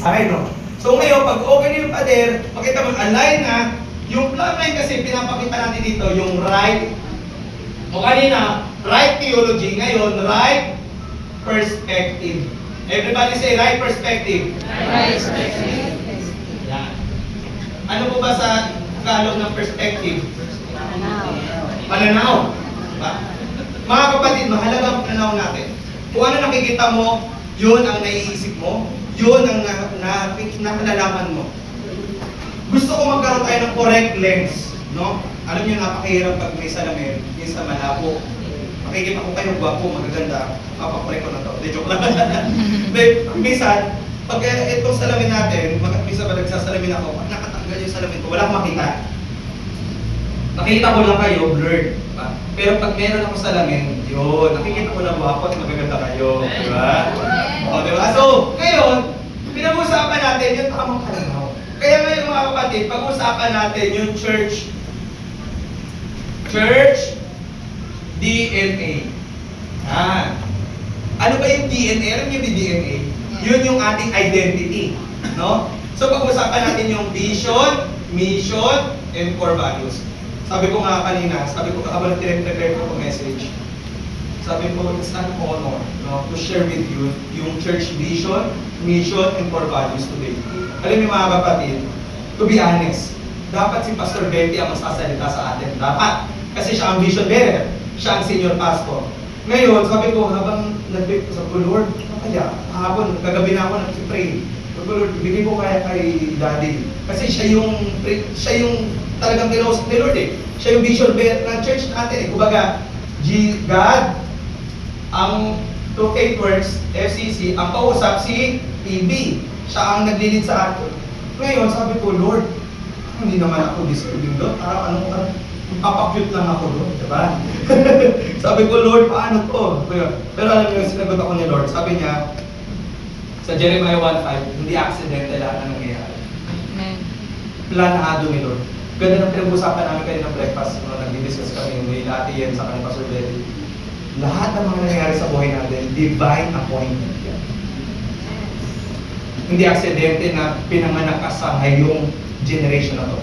side. No? So ngayon, pag okay na yung pader, makita mo, align na. Yung plumb line kasi, pinapakita natin dito, yung right. O kanina, right theology. Ngayon, right perspective. Everybody say right perspective. Right perspective. Yan. Ano po ba sa Tagalog ng perspective? Pananaw. Diba? Mga kapatid, mahalagang pananaw natin. Kung ano nakikita mo, yun ang naiisip mo, yun ang nakalalaman mo. Gusto ko magkaroon tayo ng correct lens. No? Alam niyo, napakahirap pag may salamin, minsan malabo. Makikita ko kayo, gwapo, magaganda, papakorek ko na to. Di, joke lang. Minsan, pag itong salamin natin, minsan pa nagsasalamin ako, pag nakatanggal yung salamin ko, wala akong makita. Nakikita ko lang kayo, blurred. Diba? Pero pag meron ako salamin, yun, nakikita ko na gwapo at magaganda kayo. Diba? O, diba? So, ngayon, pinag-usapan natin yung tamang pananaw. Kaya ngayon mga kapatid, pag-usapan natin yung church DNA. Ano ba yung DNA? Alam niyo yung DNA? Yun yung ating identity. No? So pag-usapan natin yung vision, mission, and core values. Sabi ko nga kanina, habang nag-prepare ko itong message, sabi ko, it's an honor, no, to share with you yung church vision, mission, and core values today. Alam niyo mga kapatid, to be honest, dapat si Pastor Betty ang masasalita sa atin. Dapat. Kasi siya ang vision bearer. Siya ang senior pastor. Ngayon, sabi ko, habang nag-bake ko sa Lord, kaya, kahapon, kagabi na ako nag-pray. Lord, ibigay ko kaya kay Daddy. Kasi siya yung talagang kinausap ni Lord eh. Siya yung vision bearer ng church natin eh. Kumbaga, God, ang 2K Works, FCC, ang kausap si PB. Siya ang naglilid sa atin. Ngayon, sabi ko, Lord, hindi naman ako disturbing doon. Parang papakyut lang ako doon, diba? Sabi ko, Lord, paano to? Pero alam niyo, sinagot ako ni Lord. Sabi niya, sa Jeremiah 1:5, hindi accidental lahat na nangyayari. Planado ni Lord. Ganda ng pinag-usapan namin kayo ng breakfast, nag-discuss kami, may Ate Yen sa kanila Pastor Betty. Lahat ng mga nangyayari sa buhay natin, divine appointment yan. Hindi aksidente na pinanganak ka sa ngayong generation na to.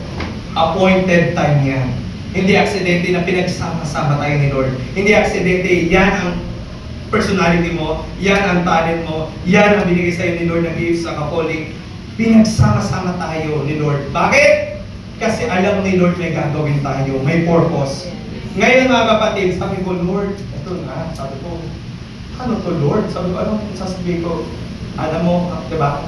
Appointed time yan. Hindi aksidente na pinagsama-sama tayo ni Lord. Hindi aksidente, yan ang personality mo, yan ang talent mo, yan ang binigay sa'yo ni Lord na gift sa calling. Pinagsama-sama tayo ni Lord. Bakit? Kasi alam ni Lord may gagawin tayo, may purpose. Ngayon mga kapatid, sabi ko, Lord, ito na, sabi ko, ano to Lord? Sabi ko, anong sasabihin ko? Alam mo, diba?